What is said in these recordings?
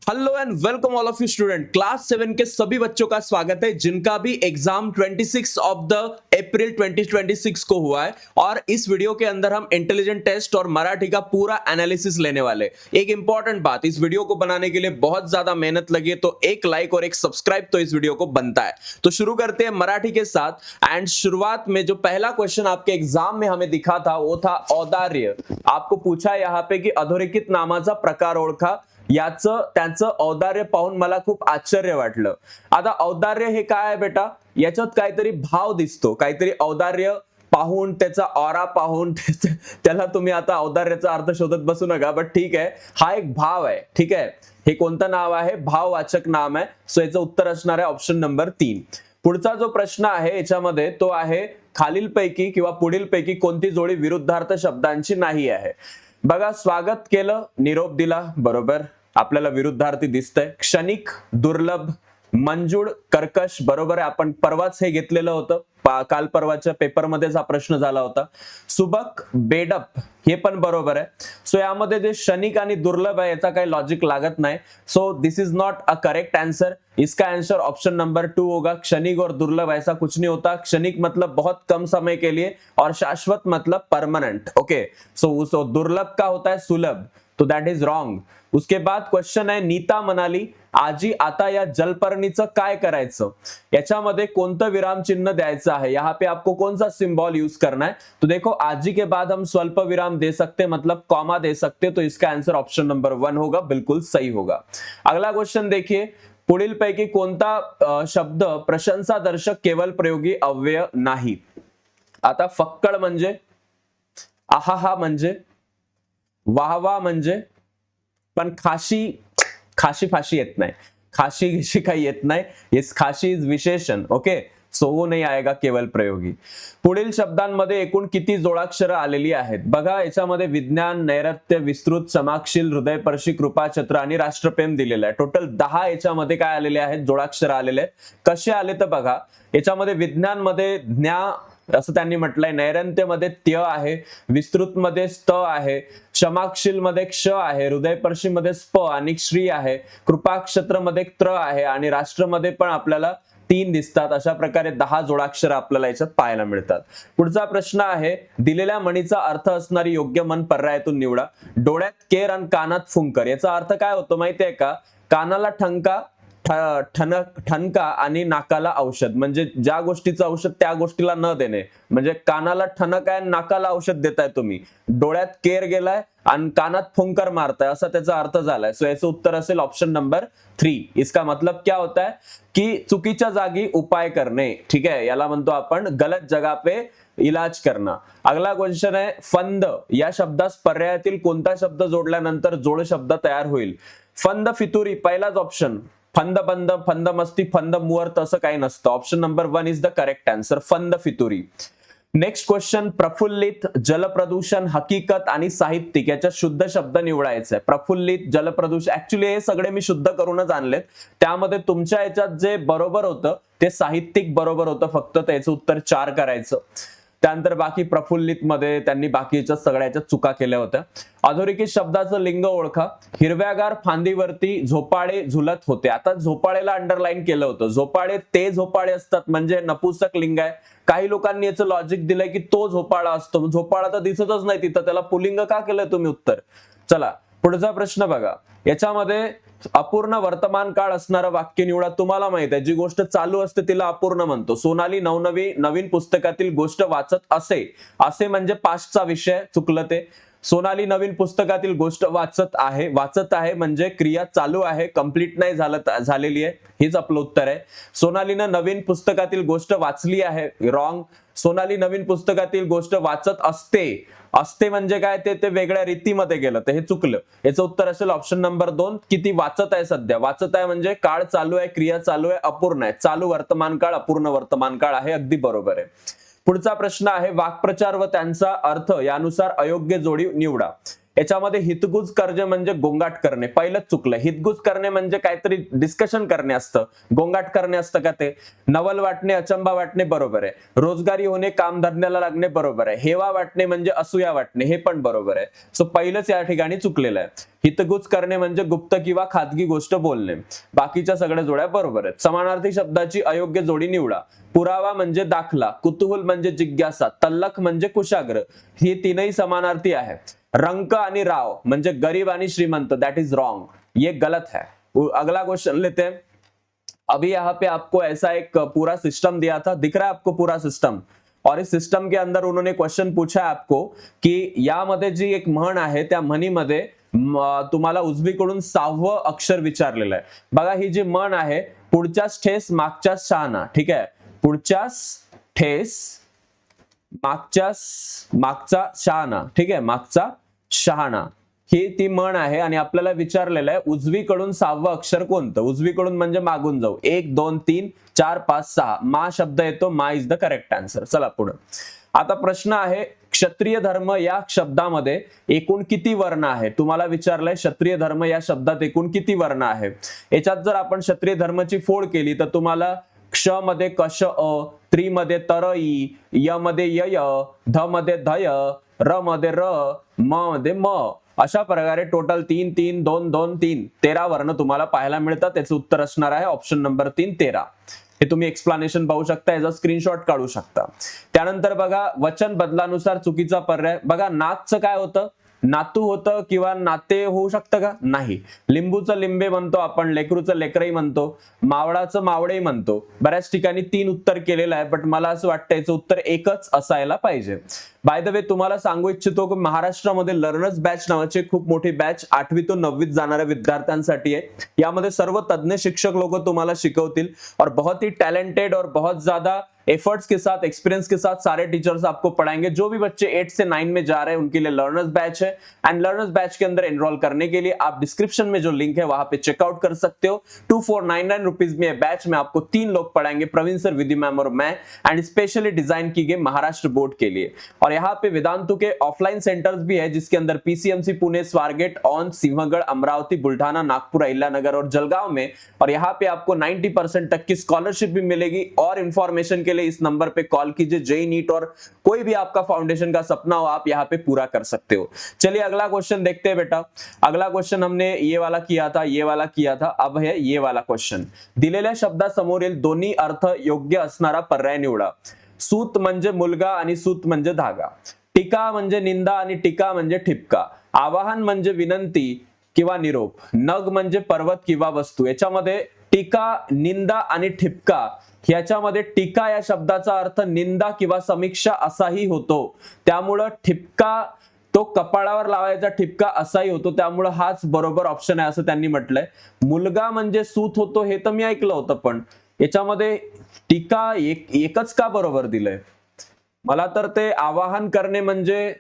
Hello and welcome all of you student. Class 7 के सभी बच्चों का स्वागत है जिनका भी एग्जाम 26 ऑफ द अप्रैल 2026 को हुआ है। और इस वीडियो के अंदर हम इंटेलिजेंट टेस्ट और मराठी का पूरा एनालिसिस लेने वाले। एक इंपॉर्टेंट बात, इस वीडियो को बनाने के लिए बहुत ज्यादा मेहनत लगी है, तो एक लाइक और एक सब्सक्राइब तो इस वीडियो को बनता है। तो शुरू करते हैं मराठी के साथ। एंड शुरुआत में जो पहला क्वेश्चन आपके एग्जाम में हमें दिखा था वो था औदार्य। आपको पूछा यहाँ पे कि अधोरेखित नामाचा प्रकार ओळखा। त्यांचं औदार्य पाहून मला खूप आश्चर्य वाटलं। आता औदार्य हे काय आहे बेटा, याच्यात काहीतरी भाव दिसतो, काहीतरी औदार्य पाहून, त्याचा ऑरा पाहून त्याला तुम्ही आता औदार्याचा अर्थ शोधत बसू नका, बट ठीक आहे, हा एक भाव आहे। ठीक आहे, हे कोणतं नाव आहे? भाववाचक नाम आहे। सो याचं उत्तर असणार आहे ऑप्शन नंबर 3। पुढचा जो प्रश्न आहे याच्यामध्ये तो आहे खालीलपैकी किंवा पुढीलपैकी कोणती जोडी विरुद्धार्थ शब्दांची नाही आहे? बघा, स्वागत केलं, निरोप दिला, बरोबर, आपल्याला विरुद्धार्थी दिसतंय। क्षणिक, दुर्लभ, मंजूळ, कर्कश, बरोबर आहे। आपण परवाच हे घेतलेलं होतं, काल परवाच्या पेपरमध्येच हा प्रश्न झाला होता। सुबक, बेडप, हे पण बरोबर आहे। सो यामध्ये जे क्षणिक आणि दुर्लभ आहे याचा काही लॉजिक लागत नाही। So this is not a correct answer. इसका आंसर ऑप्शन नंबर 2 होगा। क्षणिक और दुर्लभ ऐसा कुछ नहीं होता। क्षणिक मतलब बहुत कम समय के लिए और शाश्वत मतलब परमानेंट। ओके, सो दुर्लभ का होता है सुलभ, तो दैट इज रॉन्ग। उसके बाद क्वेश्चन है, नीता म्हणाली आजी आता या जलपर्णीचं काय करायचं? याच्यामध्ये कोणतं विराम चिन्ह द्यायचं आहे? यहाँ पे आपको कौन सा सिंबल यूज करना है? तो देखो, आजी के बाद हम स्वल्प विराम दे सकते, मतलब कॉमा दे सकते, तो इसका आंसर ऑप्शन नंबर 1 होगा, बिल्कुल सही होगा। अगला क्वेश्चन देखिए, पुढील पैकी कोणता शब्द प्रशंसादर्शक केवल प्रयोगी अव्यय नाही? आता फक्कड म्हणजे, आहाहा म्हणजे, वाहवा म्हणजे, पण खाशी फाशी येत नाही। खाशी घिशी काही येत नाही। इस खाशी इज विशेषण। ओके, सो वो नाही आएगा केवल प्रयोगी। पुढील शब्दांमध्ये एकूण किती जोडाक्षरं आलेली आहेत? बघा, याच्यामध्ये विज्ञान, नैऋत्य, विस्तृत, समाक्षील, हृदयपर्शी, कृपाछत्र आणि राष्ट्रप्रेम दिलेलं आहे। टोटल 10 याच्यामध्ये काय आलेले आहेत? जोडाक्षरं आलेले आहेत। कसे आले तर बघा, याच्यामध्ये विज्ञान मध्ये ज्ञा असं त्यांनी म्हटलंय, नैऋत्यमध्ये त्य आहे, विस्तृत मध्ये स्त आहे, क्षमाक्षील मध्ये क्ष आहे, हृदयपर्शी मध्ये स्प आणि श्री आहे, कृपाक्षत्र मध्ये त्र आहे आणि राष्ट्रमध्ये पण आपल्याला 3 दिसतात। अशा प्रकारे 10 जोडाक्षर आपल्याला याच्यात पाहायला मिळतात। पुढचा प्रश्न आहे, दिलेल्या म्हणीचा अर्थ असणारी योग्य म्हण पर्यायातून निवडा। डोळ्यात केर आणि कानात फुंकर, याचा अर्थ काय होतो माहितीये का? कानाला ठणका, ठणका आणि नाकाला औषध, म्हणजे ज्या गोष्टीचं औषध त्या गोष्टीला न देणे, म्हणजे कानाला ठणक आहे, नाकाला औषध देताय तुम्ही, डोळ्यात केर गेलाय आणि कानात फुंकर मारताय, असा त्याचा अर्थ झालाय। सो याचं उत्तर असेल ऑप्शन नंबर 3। इसका मतलब क्या होता है की चुकीच्या जागी उपाय करणे। ठीक आहे, याला म्हणतो आपण गलत जगह पे इलाज करना। अगला क्वेश्चन है, फंद या शब्दास पर्यायातील कोणता शब्द जोडल्यानंतर जोड शब्द तयार होईल? फंद फितुरी पहिलाच ऑप्शन। फंद बंद, फंद मस्ती, फंद मुहूर्त असं काही नसतं। Option number 1 is the correct answer, फंद फितुरी। नेक्स्ट क्वेश्चन, प्रफुल्लित, जलप्रदूषण, हकीकत आणि साहित्यिक याच्यात शुद्ध शब्द निवडायचा आहे। प्रफुल्लित, जलप्रदूषण, ऍक्च्युली हे सगळे मी शुद्ध करूनच आणलेत। त्यामध्ये तुमच्या याच्यात जे बरोबर होतं ते साहित्यिक बरोबर होतं फक्त, त्याचं उत्तर 4 करायचं। त्यानंतर बाकी प्रफुल्लित मध्ये त्यांनी बाकीच्या सगळ्याच्या चुका केल्या होत्या। अधोरेखित शब्दाचं लिंग ओळखा। हिरव्यागार फांदीवरती झोपाळे झुलत होते। आता झोपाळेला अंडरलाईन केलं होतं, झोपाळे ते झोपाळे असतात म्हणजे नपुंसक लिंग आहे। काही लोकांनी याचं लॉजिक दिलंय की तो झोपाळा असतो, झोपाळा तर दिसतच नाही तिथं, त्याला पुल्लिंग का केलंय तुम्ही उत्तर? चला पुढचा प्रश्न बघा, याच्यामध्ये अपूर्ण वर्तमान काळ असणारं वाक्य निवडा। तुम्हाला माहित आहे, जी गोष्ट चालू असते तिला अपूर्ण म्हणतो। सोनाली नवीन पुस्तकातील गोष्ट वाचत असे म्हणजे पास्टचा विषय, चुकलं ते। सोनाली नवीन पुस्तकातील गोष्ट वाचत आहे म्हणजे क्रिया चालू आहे, कंप्लीट नाही झालेली आहे, हेच आपलं उत्तर आहे। सोनालीनं नवीन पुस्तकातील गोष्ट वाचली आहे, रॉंग। सोनाली नवीन पुस्तकातील गोष्ट वाचत असते म्हणजे काय, ते वेगळ्या रीतीमध्ये गेलं, तर हे चुकलं। याचं उत्तर असेल ऑप्शन नंबर 2 की ती वाचत आहे सध्या। वाचत आहे म्हणजे काळ चालू आहे, क्रिया चालू आहे, अपूर्ण आहे। चालू वर्तमान काळ, अपूर्ण वर्तमान काळ आहे, अगदी बरोबर आहे। पुढचा प्रश्न आहे, वाक्प्रचार व त्यांचा अर्थ यानुसार अयोग्य जोडी निवडा। याच्यामध्ये हितगुज करणे म्हणजे गोंगाट करणे, पहिलंच चुकलं. हितगुज करणे म्हणजे काहीतरी डिस्कशन करणे असतं, गोंगाट करणे असतं का ते? नवल वाटणे, अचंबा वाटणे बरोबर आहे. रोजगारी होणे, कामधंद्याला लागणे बरोबर आहे. हेवा वाटणे म्हणजे असूया वाटणे, हे पण बरोबर आहे. सो पहिलंच या ठिकाणी चुकलेलं आहे. हितगुज करणे म्हणजे गुप्त किंवा खाजगी गोष्ट बोलणे. बाकीच्या सगळ्या जोड्या बरोबर आहेत. समानार्थी शब्दाची अयोग्य जोडी निवडा. पुरावा म्हणजे दाखला, कुतूहल म्हणजे जिज्ञासा, तल्लख म्हणजे कुशाग्र, ही तीनही समानार्थी आहेत. रंक आणि राव म्हणजे गरीब आणि श्रीमंत, दैट इज रॉन्ग, ये गलत है. अगला क्वेश्चन लेते हैं. अभी यहाँ पे आपको ऐसा एक पूरा सिस्टम दिया था, दिख रहा है आपको पूरा सिस्टम, और इस सिस्टम के अंदर उन्होंने क्वेश्चन पूछा है आपको की यामध्ये जी एक म्हण आहे त्या म्हणीमध्ये तुम्हाला उजवीकडून 6वं अक्षर विचारलेलं आहे. बघा ही जी म्हण आहे, पुढच्याच ठेस मागच्याच शहाणा, ठीक आहे. पुढच्याच ठेस मागचा शहाणा, ठीक आहे, मागचा शहाणा, ही ती म्हण आहे. आणि आपल्याला विचारलेलं आहे उजवीकडून 6वं अक्षर कोणतं. उजवीकडून म्हणजे मागून जाऊ, 1 2 3 4 5 6, मा शब्द येतो, मा इज द करेक्ट आन्सर. चला पुढे. आता प्रश्न आहे, क्षत्रिय धर्म या शब्दामध्ये एकूण किती वर्ण आहे? तुम्हाला विचारलंय क्षत्रिय धर्म या शब्दात एकूण किती वर्ण आहे. याच्यात जर आपण क्षत्रिय धर्माची फोड केली तर तुम्हाला क्ष मध्ये कश अ, त्रि मध्ये तर इ, य मध्ये य, ध मध्ये धय, र मध्ये र, म मध्ये म, अशा प्रकारे टोटल 3 3 2 2 3 13 वर्ण तुम्हाला पाहायला मिळतात. त्याचं उत्तर असणार आहे ऑप्शन नंबर 3 13. हे तुम्ही एक्सप्लेनेशन पाहू शकता, याचा स्क्रीनशॉट काढू शकता. त्यानंतर बघा वचन बदलानुसार चुकीचा पर्याय. बघा नाथचं काय होतं, नातू होतं किंवा नाते होऊ शकतं का? नाही. लिंबूचं लिंबे म्हणतो आपण, लेकरूचं लेकरही म्हणतो, मावळाचं मावळे म्हणतो. बऱ्याच ठिकाणी 3 उत्तर केलेलं आहे, बट मला असं वाटतं याचं उत्तर एकच असायला पाहिजे. बाय द वे तुम्हाला सांगू इच्छितो की महाराष्ट्रामध्ये लर्नर्स बॅच नावाची खूप मोठी बॅच 8वी ते 9वीत जाणाऱ्या विद्यार्थ्यांसाठी आहे. यामध्ये सर्व तज्ञ शिक्षक लोक तुम्हाला शिकवतील और बहुत ही टैलेंटेड और बहुत ज्यादा एफर्ट्स के साथ, एक्सपीरियंस के साथ सारे टीचर्स आपको पढ़ाएंगे. जो भी बच्चे 8 से 9 में जा रहे हैं उनके लिए लर्नर्स बैच है. एंड लर्नर्स बैच के अंदर एनरोल करने के लिए आप डिस्क्रिप्शन में जो लिंक है वहां पे चेकआउट कर सकते हो. 2499 रुपीज में बैच में आपको 3 लोग पढ़ाएंगे, प्रवीण सर, विधि मैम और मैं, एंड स्पेशली डिजाइन की गई महाराष्ट्र बोर्ड के लिए. और यहाँ पे वेदांतु के ऑफलाइन सेंटर्स भी है जिसके अंदर पीसीएमसी पुणे, स्वारगेट, ऑन, सिंहगढ़, अमरावती, बुल्ढाना, नागपुर, अहिल्यानगर और जलगांव में. और यहाँ पे आपको 90% तक की स्कॉलरशिप भी मिलेगी. और इंफॉर्मेशन के लिए इस नंबर पे कॉल कीजिए. जेई नीट और कोई भी आपका फाउंडेशन का सपना हो आप यहाँ पे पूरा कर सकते हो. चलिए अगला क्वेश्चन देखते हैं बेटा. अगला क्वेश्चन हमने ये वाला किया था, ये वाला किया था, अब है ये वाला क्वेश्चन. दिलेल्या शब्दासमोरील दोन्ही अर्थ योग्य असणारा पर्याय निवडा. सूत म्हणजे मुलगा आणि सूत म्हणजे धागा. टीका म्हणजे निंदा आणि टीका म्हणजे ठिपका. आवाहन म्हणजे विनंती किंवा निरोप. नग म्हणजे पर्वत किंवा वस्तू. याच्यामध्ये टीका, निंदा आणि ठिपका, याच्यामध्ये टीका या शब्दाचा अर्थ निंदा किंवा समीक्षा असाही होतो. त्यामुळं ठिपका तो कपाळावर लावायचा ठिपका असाही होतो. त्यामुळे हाच बरोबर ऑप्शन आहे असं त्यांनी म्हटलंय. मुलगा म्हणजे सूत होतो हे तर मी ऐकलं होतं, पण याच्यामध्ये टीका एकच का बरोबर दिलंय? मला तर ते आवाहन करणे म्हणजे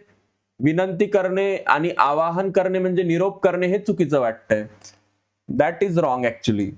विनंती करणे आणि आवाहन करणे म्हणजे निरोप करणे हे चुकीचं वाटतंय. That is wrong actually.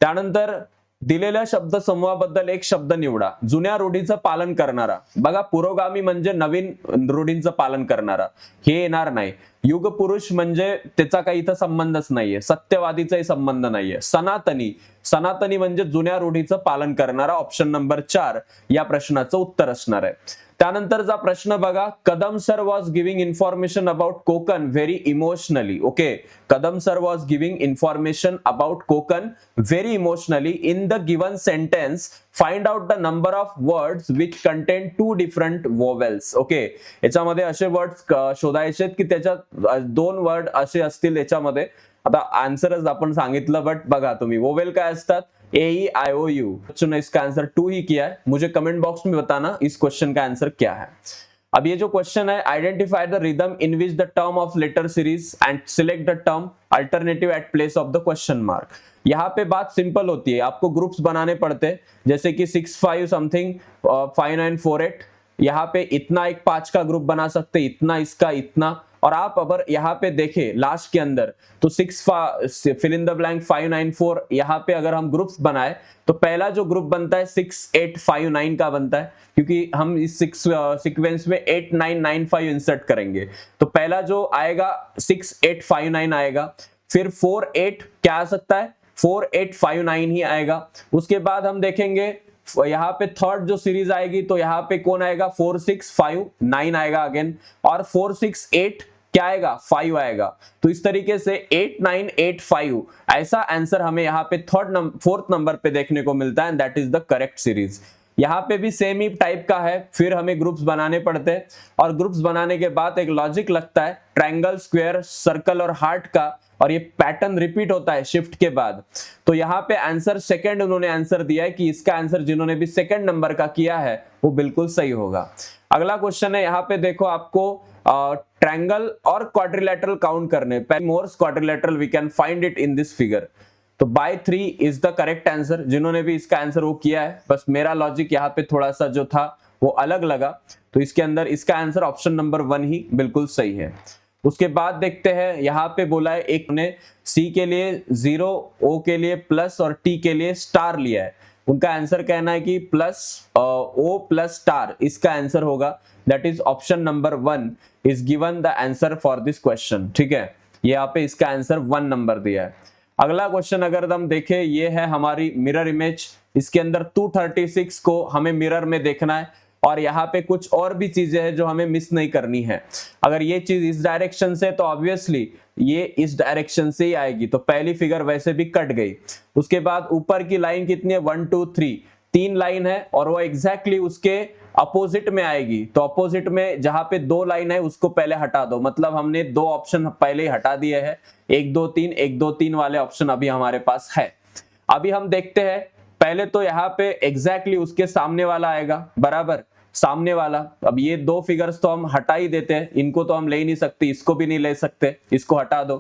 त्यानंतर दिलेल्या शब्द समूहाबद्दल एक शब्द निवडा. जुन्या रूढीचं पालन करणारा. बघा पुरोगामी म्हणजे नवीन रूढींचं पालन करणारा, हे येणार नाही. युग पुरुष म्हणजे त्याचा काही इथं संबंधच नाहीये. सत्यवादीचाही संबंध नाहीये. सनातनी, सनातनी म्हणजे जुन्या रूढीचं पालन करणारा. ऑप्शन नंबर 4 या प्रश्नाचं उत्तर असणार आहे. त्यानंतरचा प्रश्न बघा. Kadam sir was giving information about Konkan very emotionally. Okay, Kadam sir was giving information about Konkan very emotionally. In the given sentence find out the number of words which contain 2 different vowels. Okay, याच्यामध्ये असे words शोधायचे की त्याच्यात 2 word असे असतील याच्यामध्ये. आता आन्सरच आपण सांगितलं, बट बघा तुम्ही वोवेल काय असतात, AEIOU. बच्चों ने इसका आंसर 2 ही किया है. मुझे कमेंट बॉक्स में बताना इस क्वेश्चन का आंसर क्या है. अब ये जो क्वेश्चन है, identify the rhythm in which the term of letter series and select the term alternative at place of the question mark. यहाँ पे बात सिंपल होती है, आपको ग्रुप्स बनाने पड़ते हैं, जैसे कि 6 5 समथिंग 5 9 4 8. यहाँ पे इतना एक 5 का ग्रुप बना सकते, इतना इसका, इतना और आप अगर यहाँ पे देखें लास्ट के अंदर तो 6 फिल इन द ब्लैंक 594, यहाँ पे अगर हम ग्रुप्स बनाए तो पहला जो ग्रुप बनता है 6859 का बनता है, क्योंकि हम इस सीक्वेंस में 8995 इंसर्ट करेंगे। तो पहला जो आएगा 6859 आएगा, फिर 48 क्या आ सकता है, 4859 ही आएगा। उसके बाद हम देखेंगे यहाँ पे थर्ड जो सीरीज आएगी तो यहाँ पे कौन आएगा, 4659 आएगा अगेन, और 468 क्या आएगा, 5 आएगा। तो इस तरीके से 8985 ऐसा आंसर हमें यहाँ पे फोर्थ नंबर पे देखने को मिलता है, that is the correct series. यहाँ पे भी सेम ही टाइप का है, फिर हमें ग्रुप्स बनाने पड़ते हैं, और ग्रुप्स बनाने के बाद एक लॉजिक लगता है ट्रायंगल, स्क्वायर, सर्कल और हार्ट का, और ये पैटर्न रिपीट होता है शिफ्ट के बाद। तो यहाँ पे आंसर सेकंड उन्होंने आंसर दिया है कि इसका आंसर जिन्होंने भी सेकंड नंबर का किया है वो बिल्कुल सही होगा। अगला क्वेश्चन है, यहाँ पे देखो आपको ट्रायंगल और क्वाड्रिलेटरल काउंट करने, more quadrilateral we can find it in this figure. तो by 3 is the correct answer, जिन्होंने भी इसका आंसर वो किया है, बस मेरा लॉजिक यहाँ पे थोड़ा सा जो था वो अलग लगा, तो इसके अंदर इसका आंसर ऑप्शन नंबर 1 ही बिल्कुल सही है। उसके बाद देखते हैं, यहाँ पे बोला है एक ने सी के लिए 0, ओ के लिए प्लस और टी के लिए स्टार लिया है। उनका आंसर कहना है कि प्लस ओ प्लस स्टार इसका आंसर होगा, that is option number 1 is given the answer for this question. ठीक है, यहाँ पे इसका आंसर 1 नंबर दिया है। अगला क्वेश्चन अगर हम देखें, ये है हमारी मिरर इमेज। इसके अंदर 236 को हमें मिरर में देखना है, और यहाँ पे कुछ और भी चीजें हैं जो हमें मिस नहीं करनी है। अगर ये चीज इस डायरेक्शन से तो ऑब्वियसली ये इस डायरेक्शन से ही आएगी, तो पहली फिगर वैसे भी कट गई। उसके बाद ऊपर की लाइन कितनी है, 1 2 3 3 लाइन है, और वो एग्जैक्टली उसके अपोजिट में आएगी। तो अपोजिट में जहां पे 2 लाइन है उसको पहले हटा दो, मतलब हमने 2 ऑप्शन पहले ही हटा दिए हैं, 1 2 3 1 2 3 वाले ऑप्शन अभी हमारे पास है। अभी हम देखते हैं, पहले तो यहाँ पे एग्जैक्टली उसके सामने वाला आएगा, बराबर सामने वाला। अब ये 2 फिगर्स तो हम हटा ही देते हैं, इनको तो हम ले ही नहीं सकते, इसको भी नहीं ले सकते, इसको हटा दो।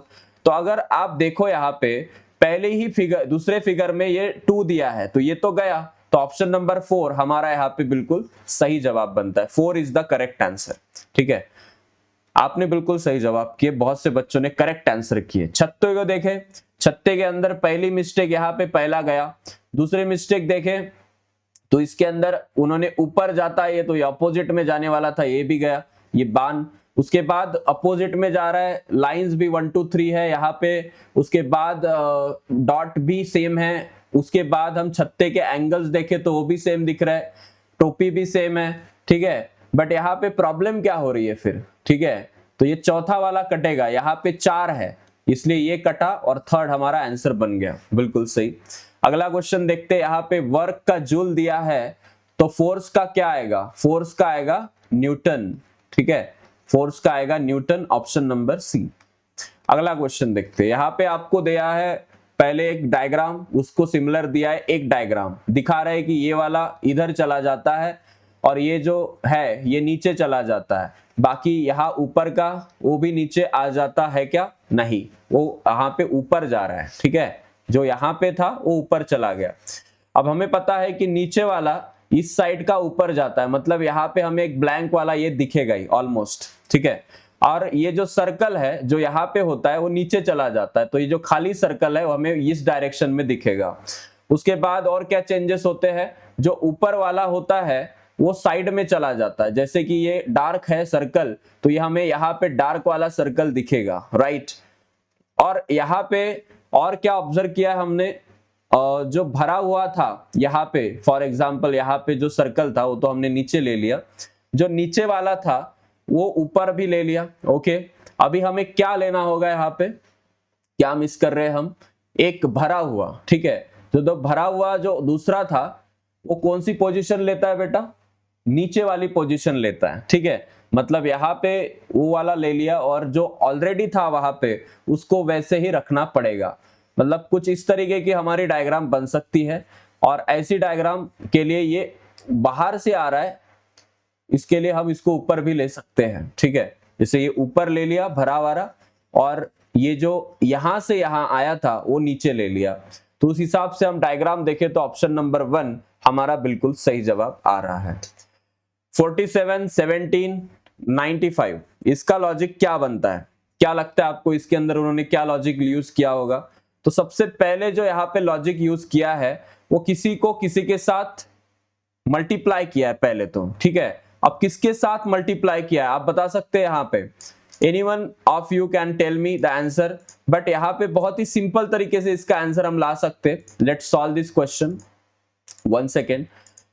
तो अगर आप देखो यहाँ पे पहले ही फिगर, दूसरे फिगर में ये 2 दिया है, तो ये तो गया, तो ऑप्शन नंबर 4 हमारा यहाँ पे बिल्कुल सही जवाब बनता है। 4 इज द करेक्ट आंसर। ठीक है, आपने बिल्कुल सही जवाब किए, बहुत से बच्चों ने करेक्ट आंसर किए। छत्ते को देखें, छत्ते के अंदर पहली मिस्टेक यहाँ पे पहला गया। दूसरी मिस्टेक देखें तो इसके अंदर उन्होंने ऊपर जाता है, ये तो ये अपोजिट में जाने वाला था, ये भी गया, ये बान। उसके बाद अपोजिट में जा रहा है, लाइंस भी 1 2 3 है यहाँ पे। उसके बाद डॉट भी सेम है। उसके बाद हम छत्ते के एंगल्स देखें तो वो भी सेम दिख रहा है, टोपी भी सेम है। ठीक है, बट यहाँ पे प्रॉब्लम क्या हो रही है फिर, ठीक है, तो ये चौथा वाला कटेगा, यहाँ पे 4 है इसलिए ये कटा, और थर्ड हमारा आंसर बन गया, बिल्कुल सही। अगला क्वेश्चन देखते हैं, यहाँ पे वर्क का जूल दिया है, तो फोर्स का क्या आएगा, फोर्स का आएगा न्यूटन। ठीक है, फोर्स का आएगा न्यूटन, ऑप्शन नंबर सी। अगला क्वेश्चन देखते हैं, यहाँ पे आपको दिया है पहले एक डायग्राम, उसको सिमिलर दिया है एक डायग्राम, दिखा रहा है कि ये वाला इधर चला जाता है और ये जो है ये नीचे चला जाता है, बाकी यहाँ ऊपर का वो भी नीचे आ जाता है क्या, नहीं, वो यहाँ पे ऊपर जा रहा है। ठीक है, जो यहाँ पे था वो ऊपर चला गया। अब हमें पता है कि नीचे वाला इस साइड का ऊपर जाता है, मतलब यहाँ पे हमें एक ब्लैंक वाला ये दिखेगा ही ऑलमोस्ट। ठीक है, और ये जो सर्कल है जो यहाँ पे होता है वो नीचे चला जाता है, तो ये जो खाली सर्कल है वो हमें इस डायरेक्शन में दिखेगा। उसके बाद और क्या चेंजेस होते हैं, जो ऊपर वाला होता है वो साइड में चला जाता है, जैसे कि ये डार्क है सर्कल, तो ये हमें यहाँ पे डार्क वाला सर्कल दिखेगा, राइट। और यहाँ पे और क्या ऑब्जर्व किया हमने, जो भरा हुआ था यहाँ पे, फॉर एग्जांपल यहाँ पे जो सर्कल था वो तो हमने नीचे ले लिया, जो नीचे वाला था वो ऊपर भी ले लिया। ओके, अभी हमें क्या लेना होगा, यहाँ पे क्या मिस कर रहे हैं हम, एक भरा हुआ। ठीक है, तो भरा हुआ जो दूसरा था वो कौन सी पोजीशन लेता है बेटा, नीचे वाली पोजीशन लेता है। ठीक है, मतलब यहाँ पे वो वाला ले लिया और जो ऑलरेडी था वहां पे उसको वैसे ही रखना पड़ेगा। मतलब कुछ इस तरीके की हमारी डायग्राम बन सकती है, और ऐसी डायग्राम के लिए ये बाहर से आ रहा है, इसके लिए हम इसको ऊपर भी ले सकते हैं। ठीक है, जैसे ये ऊपर ले लिया भरा वाला, और ये जो यहां से यहां आया था वो नीचे ले लिया, तो उस हिसाब से हम डायग्राम देखें तो ऑप्शन नंबर 1 हमारा बिल्कुल सही जवाब आ रहा है। 47, 17 95। इसका लॉजिक क्या बनता है, क्या लगता है आपको इसके अंदर उन्होंने क्या लॉजिक यूज किया होगा? तो सबसे पहले जो यहाँ पे लॉजिक यूज किया है वो किसी को किसी के साथ मल्टीप्लाई किया है पहले तो, ठीक है। अब किसके साथ मल्टीप्लाई किया है आप बता सकते हैं यहाँ पे? Anyone of you can tell me the answer, but यहाँ पे बहुत ही सिंपल तरीके से इसका आंसर हम ला सकते हैं। Let's solve this question, 1 second.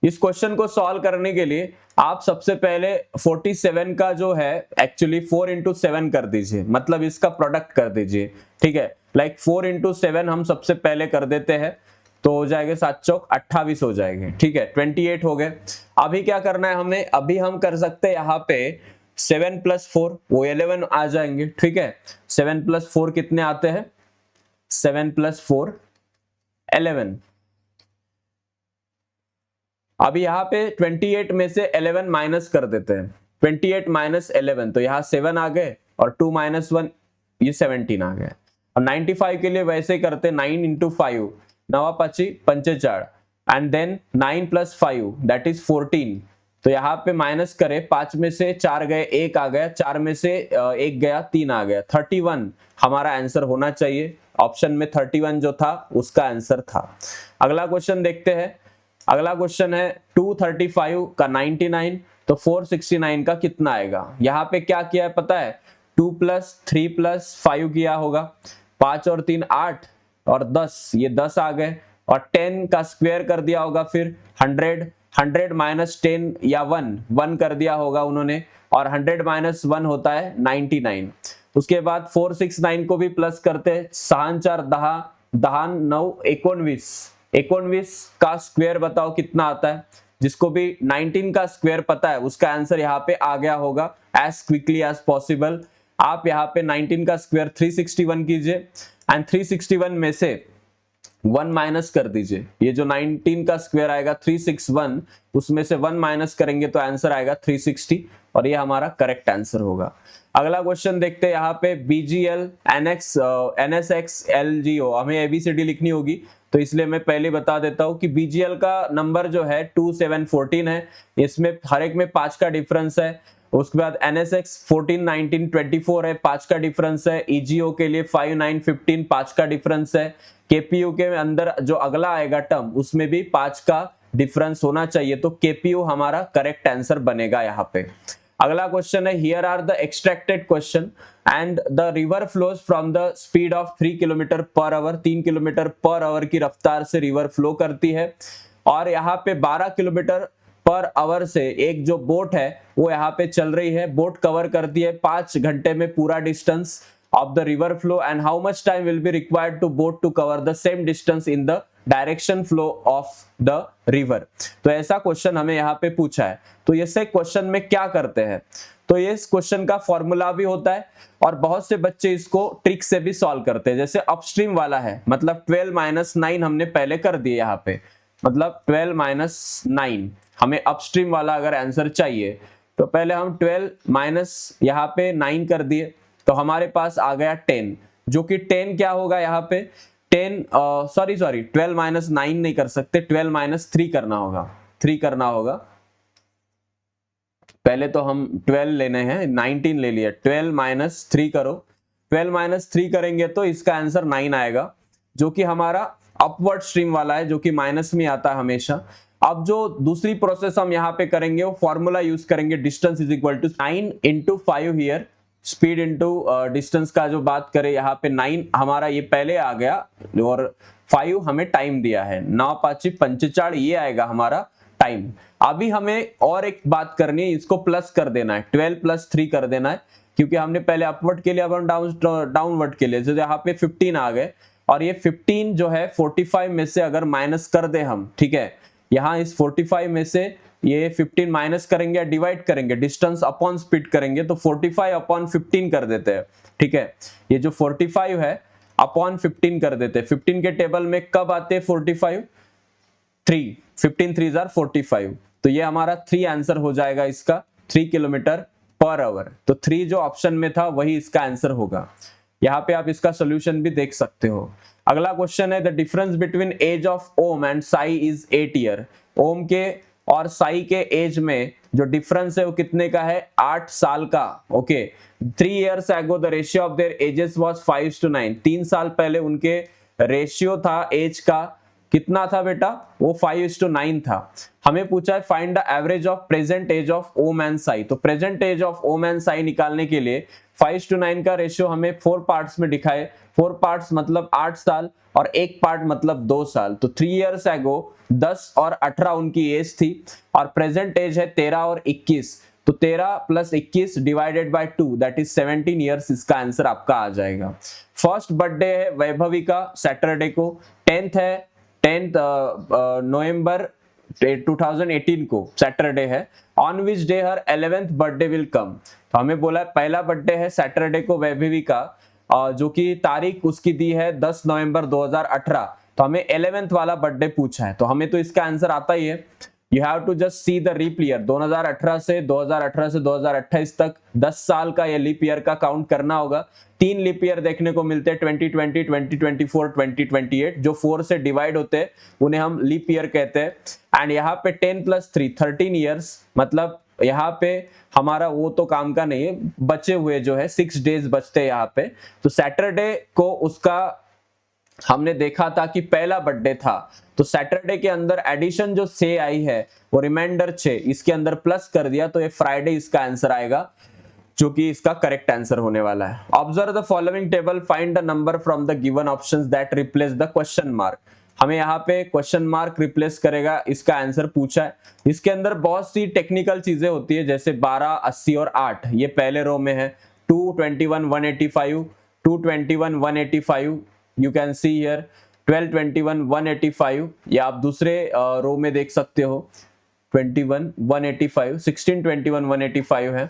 इस क्वेश्चन को सॉल्व करने के लिए आप सबसे पहले 47 का जो है एक्चुअली 4 इंटू 7 कर दीजिए, मतलब इसका प्रोडक्ट कर दीजिए, ठीक है। लाइक 4 इंटू 7 हम सबसे पहले कर देते हैं तो हो जाएगा 7 चौक 28 हो जाएंगे, ठीक है। 28 हो गए। अभी क्या करना है हमें, अभी हम कर सकते हैं यहाँ पे 7 + 4 वो 11 आ जाएंगे, ठीक है। 7 + 4 कितने आते हैं? 7 + 4 11। अभी यहाँ पे 28 में से 11 माइनस कर देते हैं, 28 - 11 तो यहाँ 7 आ गए और 2 - 1 ये 17 आ गए। अब 95 के लिए वैसे ही करते 9 × 5 9 × 5 = 45 एंड देन 9 + 5 दैट इज 14। तो यहाँ पे माइनस करें, 5 में से 4 गए 1 आ गया, 4 में से 1 गया 3 आ गया, 31 हमारा आंसर होना चाहिए। ऑप्शन में 31 जो था उसका आंसर था। अगला क्वेश्चन देखते हैं। अगला क्वेश्चन है 235 का 99 तो 469 का कितना आएगा? यहाँ पे क्या किया है पता है? 2 + 3 + 5 किया होगा, 5 और 3 8 और 10 ये 10 आ गए, और 10 का स्क्वायर कर दिया होगा, फिर 100 100 - 10 या 1 कर दिया होगा उन्होंने, और 100 - 1 होता है 99। उसके बाद 469 को भी प्लस करते हैं, 6 4 10 10 9 19 19 का स्क्वायर बताओ कितना आता है? जिसको भी 19 का स्क्वायर पता है उसका आंसर यहाँ पे आ गया होगा एज क्विकली एज पॉसिबल। आप यहाँ पे 19 का स्क्वायर 361 कीजिए एंड 361 में से 1 माइनस कर दीजिए। ये जो 19 का स्क्वायर आएगा 361, उसमें से 1 माइनस करेंगे तो आंसर आएगा 360, और ये हमारा करेक्ट आंसर होगा। अगला क्वेश्चन देखते हैं। यहाँ पे BGL NSX LGO हमें ABCD लिखनी होगी, तो इसलिए मैं पहले बता देता हूँ कि BGL का नंबर जो है 2714 है, इसमें हर एक में 5 का डिफरेंस है। उसके बाद NSX 14 19 24 है, 5 का डिफरेंस है। EGO के लिए 5 9 15 5 का डिफरेंस है। KPU के अंदर जो अगला आएगा टर्म उसमें भी 5 का डिफरेंस होना चाहिए, तो KPU हमारा करेक्ट आंसर बनेगा यहाँ पे। अगला क्वेश्चन है here are the extracted question and the river flows from the speed of 3 km/h, 3 km/h की रफ्तार से रिवर फ्लो करती है, और यहाँ पे 12 km/h से एक जो बोट है वो यहाँ पे चल रही है। बोट कवर करती है 5 घंटे में पूरा distance of the river flow, and how much time will be required to boat to cover the same distance in the direction flow of the river। तो ऐसा क्वेश्चन हमें यहाँ पे पूछा है। तो ऐसे क्वेश्चन में क्या करते हैं, तो ये इस क्वेश्चन का फॉर्मूला भी होता है और बहुत से बच्चे इसको ट्रिक से भी सॉल्व करते हैं। जैसे अपस्ट्रीम वाला है, मतलब 12 - 9 हमने पहले कर दिए यहाँ पे, मतलब 12 - 9 हमें अपस्ट्रीम वाला अगर आंसर चाहिए तो पहले हम 12 - यहाँ पे 9 कर दिए तो हमारे पास आ गया 10, जो कि 10 क्या होगा यहाँ पे 10 सॉरी 12 - 9 नहीं कर सकते, 12 - 3 करना होगा, 3 करना होगा। पहले तो हम 12 लेने हैं, 19 ले लिया, 12 - 3 करो, 12 - 3 करेंगे तो इसका आंसर 9 आएगा, जो कि हमारा अपवर्ड स्ट्रीम वाला है, जो कि माइनस में आता है हमेशा। अब जो दूसरी प्रोसेस हम यहाँ पे करेंगे वो फॉर्मूला यूज करेंगे, distance is equal to 9 × 5 here, speed into distance का जो बात करें यहाँ पे 9 हमारा ये पहले आ गया और 5 हमें टाइम दिया है, 9 5 45 ये आएगा हमारा टाइम। अभी हमें और एक बात करनी है, इसको प्लस कर देना है, 12 + 3 कर देना है, क्योंकि हमने पहले अपवर्ड के लिए, अब हम डाउनवर्ड के लिए, जो यहाँ पे 15 आ गए, और ये 15 जो है 45 में से अगर माइनस कर दे हम, ठीक है, यहाँ इस 45 में से ये 15 माइनस करेंगे या डिवाइड करेंगे, डिस्टेंस अपॉन स्पीड करेंगे, तो 45/15 कर देते हैं, ठीक है। ये जो 45 है अपॉन 15 कर देते हैं। 15 के टेबल में कब आते हैं 45? 3, 15 3 = 45, तो ये हमारा 3 आंसर हो जाएगा इसका, 3 km/h। तो 3 जो ऑप्शन में था वही इसका आंसर होगा। यहाँ पे आप इसका सोल्यूशन भी देख सकते हो। अगला क्वेश्चन है the difference between age of Om and Sai is 8 year. Om के और साई के एज में जो डिफरेंस है वो कितने का है, 8 साल का। Okay, 3 years ago the ratio of their ages was 5:9। 3 साल पहले उनके रेशियो था एज का कितना था बेटा, वो 5:9 था। हमें पूछा है find the average of present age of Om and Sai. तो present age of Om and Sai निकालने के लिए 5:9 का रेशियो हमें 4 पार्ट्स में दिखाए। 4 पार्ट्स मतलब 8 साल और एक पार्ट मतलब 2 साल। तो 3 years ago 10 और 18 उनकी एज थी और प्रेजेंट एज है 13 और 21। तो 13 + 21 divided by 2 that is 17 years, इसका आंसर आपका आ जाएगा। फर्स्ट बर्थडे है वैभवी का सैटरडे को, 10th है 10th नवंबर 2018 को सैटरडे है। On which day her 11th birthday will come. तो हमें बोला पहला बर्थडे है सैटरडे को वैभवी का, जो कि तारीख उसकी दी है 10 नवंबर 2018। तो हमें 11th वाला बर्थडे पूछा है, तो हमें तो इसका आंसर आता ही है। You have to just see the leap year. 2018 से 2028 तक 10 साल का ये लीप ईयर का काउंट करना होगा। 3 लीप ईयर देखने को मिलते हैं, 2020, 2024, 2028, जो 4 से डिवाइड होते हैं उन्हें हम लीप ईयर कहते हैं। एंड यहाँ पे 10 + 3 13 years, मतलब यहाँ पे हमारा वो तो काम का नहीं है, बचे हुए जो है 6 days बचते हैं यहाँ पे। तो सैटरडे को उसका हमने देखा था कि पहला बर्थडे था, तो सैटरडे के अंदर एडिशन जो 6 आई है वो रिमाइंडर 6 इसके अंदर प्लस कर दिया, तो ये फ्राइडे इसका आंसर आएगा, जो कि इसका करेक्ट आंसर होने वाला है। Observe the following table, find the number from the given options that replace the question mark. हमें यहाँ पे क्वेश्चन मार्क रिप्लेस करेगा, इसका आंसर पूछा है। इसके अंदर बहुत सी टेक्निकल चीजें होती है, जैसे 12, 80 और 8, ये पहले रो में है। 221 185, 221 185, यू कैन सी हियर 12 21 185, या आप दूसरे रो में देख सकते हो 21 185, 16 21 185 है।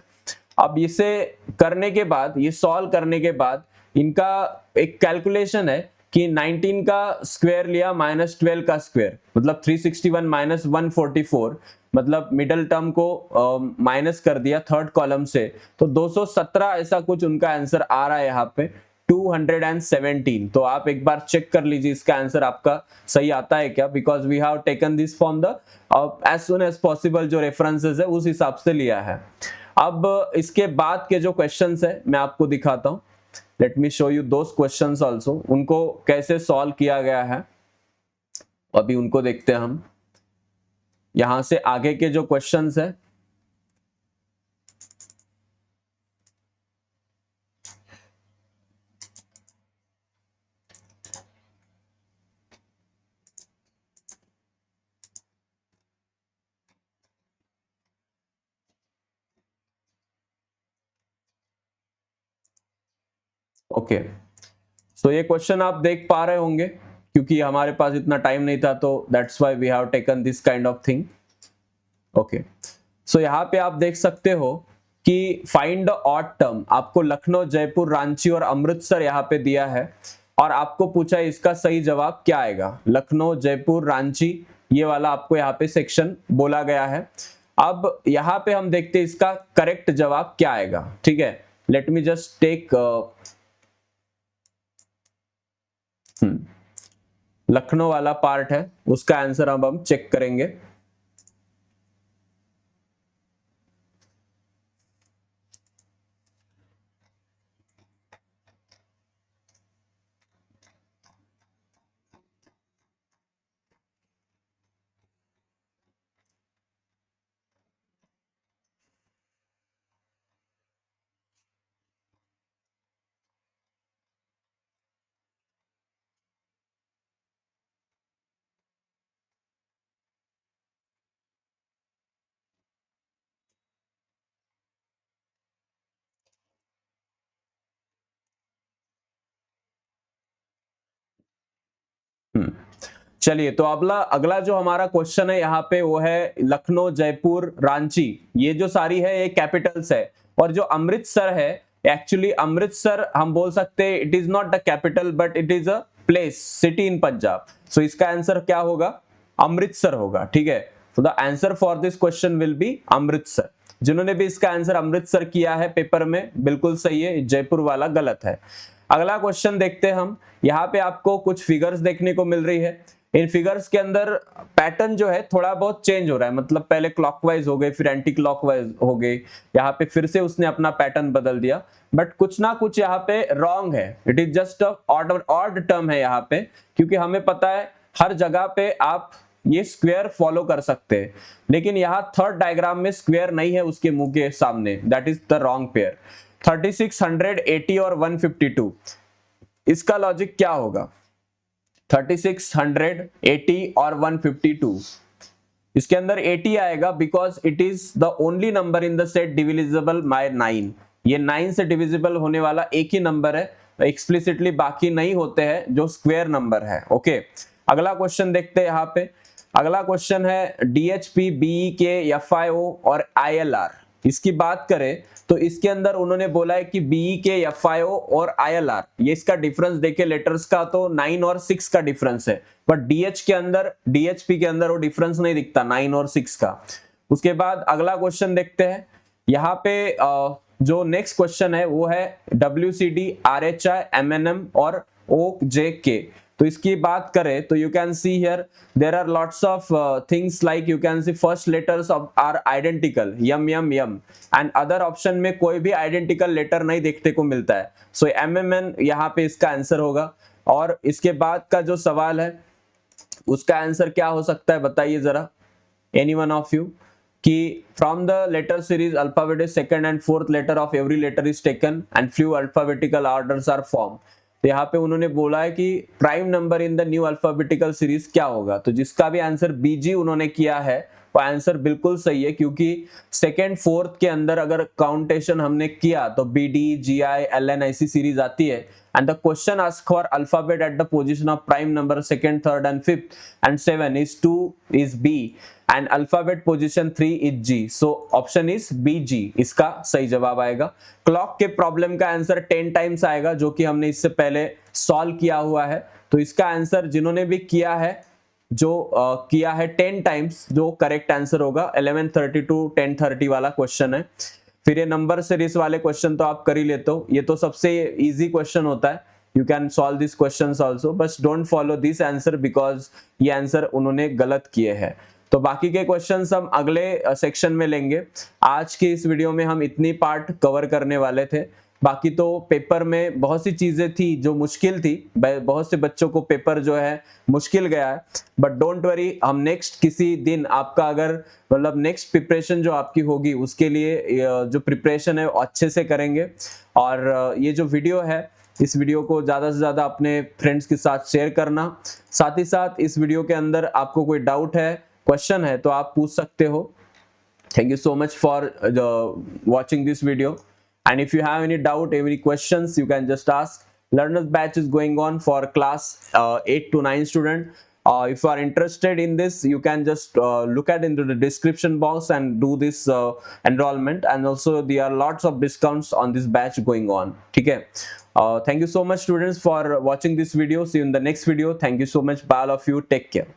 अब इसे करने के बाद, ये सॉल्व करने के बाद इनका एक कैलकुलेशन है कि 19 का स्क्वायर लिया -12 का स्क्वायर, मतलब 361 -144, मतलब मिडल टर्म को माइनस कर दिया थर्ड कॉलम से, तो 217 ऐसा कुछ उनका आंसर आ रहा है यहाँ पे 217। तो आप एक बार चेक कर लीजिए इसका आंसर आपका सही आता है क्या, because we have taken this from the as soon as possible, जो रेफरेंसेस है उस हिसाब से लिया है। अब इसके बाद के जो क्वेश्चंस है मैं आपको दिखाता हूं। Let me show you those questions also, उनको कैसे सॉल्व किया गया है अभी उनको देखते हैं हम। यहां से आगे के जो क्वेश्चंस है, ओके सो ये क्वेश्चन आप देख पा रहे होंगे, क्योंकि हमारे पास इतना टाइम नहीं था, तो that's why we have taken this kind of thing. Okay so यहाँ पे आप देख सकते हो कि फाइंड द ऑड टर्म, आपको लखनऊ, जयपुर, रांची और अमृतसर यहाँ पे दिया है और आपको पूछा है इसका सही जवाब क्या आएगा। लखनऊ, जयपुर, रांची, ये वाला आपको यहाँ पे सेक्शन बोला गया है। अब यहाँ पे हम देखते हैं इसका करेक्ट जवाब क्या आएगा। ठीक है, let me just take Lucknow वाला पार्ट है, उसका आंसर अब हम चेक करेंगे। चलिए, तो अगला जो हमारा क्वेश्चन है यहाँ पे वो है लखनऊ, जयपुर, रांची, ये जो सारी है ये कैपिटल्स है, और जो अमृतसर है, एक्चुअली अमृतसर हम बोल सकते हैं it is not the capital but it is a place, city in Punjab. So इसका आंसर क्या होगा, अमृतसर होगा। ठीक है, तो the answer for this question will be Amritsar. जिन्होंने भी इसका आंसर अमृतसर किया है पेपर में, बिल्कुल सही है, जयपुर वाला गलत है। अगला क्वेश्चन देखते हैं हम। यहाँ पे आपको कुछ फिगर्स देखने को मिल रही है। इन फिगर्स के अंदर पैटर्न जो है थोड़ा बहुत चेंज हो रहा है, मतलब पहले क्लॉकवाइज हो गए, फिर एंटी क्लॉकवाइज हो गए, यहाँ पे फिर से उसने अपना पैटर्न बदल दिया, बट कुछ ना कुछ यहाँ पे रॉन्ग है। It is just odd term है यहाँ पे, क्योंकि हमें पता है हर जगह पे आप ये स्क्वायर फॉलो कर सकते हैं, लेकिन यहाँ थर्ड डायग्राम में स्क्वायर नहीं है उसके मुंह के सामने, that is the wrong pair. 3600, 80 और 152, इसका लॉजिक क्या होगा? 3600, 80 और 152, इसके अंदर 80 आएगा because it is the only number in the set divisible by 9। ये 9 से डिविजिबल होने वाला एक ही नंबर है, एक्सप्लिसिटली बाकी नहीं होते हैं जो स्क्वायर नंबर है। ओके, अगला क्वेश्चन देखते हैं यहाँ पे। अगला क्वेश्चन है DHP, BEK, FIO और ILR। इसकी बात करें तो इसके अंदर उन्होंने बोला है कि BEK, FIO और ILR, ये इसका डिफरेंस देखे लेटर्स का तो 9 और 6 का डिफरेंस है, बट DHP के अंदर वो डिफरेंस नहीं दिखता 9 और 6 का। उसके बाद अगला क्वेश्चन देखते हैं। यहाँ पे जो नेक्स्ट क्वेश्चन है वो है WCD, RHI, MNM और OJK। तो इसकी बात करें तो you can see here there are lots of things like you can see first letters of are identical, M M M, and other option में कोई भी आइडेंटिकल लेटर नहीं देखने को मिलता है। सो MMN यहाँ पे इसका आंसर होगा। और इसके बाद का जो सवाल है उसका आंसर क्या हो सकता है बताइए जरा, एनी वन ऑफ यू, कि from the letter series alphabetic second and fourth letter of every letter is taken and few alphabetical orders are form. तो यहाँ पे उन्होंने बोला है कि prime number in the new alphabetical series क्या होगा, तो जिसका भी आंसर BG उन्होंने किया है वो आंसर बिल्कुल सही है, क्योंकि सेकेंड फोर्थ के अंदर अगर काउंटेशन हमने किया तो BD, GI, LN ऐसी सीरीज आती है। And the question ask for alphabet at the position of prime number second, third and fifth and 7 is 2 is B and alphabet position 3 is G, so option is BG इसका सही जवाब आएगा। Clock के problem का answer 10 times आएगा, जो कि हमने इससे पहले सॉल्व किया हुआ है। तो इसका आंसर जिन्होंने भी किया है, किया है 10 टाइम्स, जो करेक्ट आंसर होगा 1130 to 1030 वाला क्वेश्चन है। फिर ये नंबर सीरीज वाले क्वेश्चन तो आप कर ही लेते हो, ये तो सबसे इजी क्वेश्चन होता है। You can solve these questions also, but don't follow this answer because ये आंसर उन्होंने गलत किए हैं। तो बाकी के क्वेश्चंस हम अगले सेक्शन में लेंगे। आज के इस वीडियो में हम इतनी पार्ट कवर करने वाले थे, बाकी तो पेपर में बहुत सी चीजें थी जो मुश्किल थी, बहुत से बच्चों को पेपर जो है मुश्किल गया है, बट डोंट वरी, हम नेक्स्ट किसी दिन आपका अगर मतलब नेक्स्ट प्रिपरेशन जो आपकी होगी उसके लिए जो प्रिपरेशन है वो अच्छे से करेंगे। और ये जो वीडियो है, इस वीडियो को ज़्यादा से ज़्यादा अपने फ्रेंड्स के साथ शेयर करना। साथ ही साथ इस वीडियो के अंदर आपको कोई डाउट है, क्वेश्चन है तो आप पूछ सकते हो। Thank you so much for watching this video, and if you have any doubt, any questions, you can just ask. Learners batch is going on for class 8 to 9 student. If you are interested in this, you can just look at into the description box and do this enrollment, and also there are lots of discounts on this batch going on. ठीक है? Thank you so much students for watching this video. See you in the next video. Thank you so much. Bye all of you. Take care.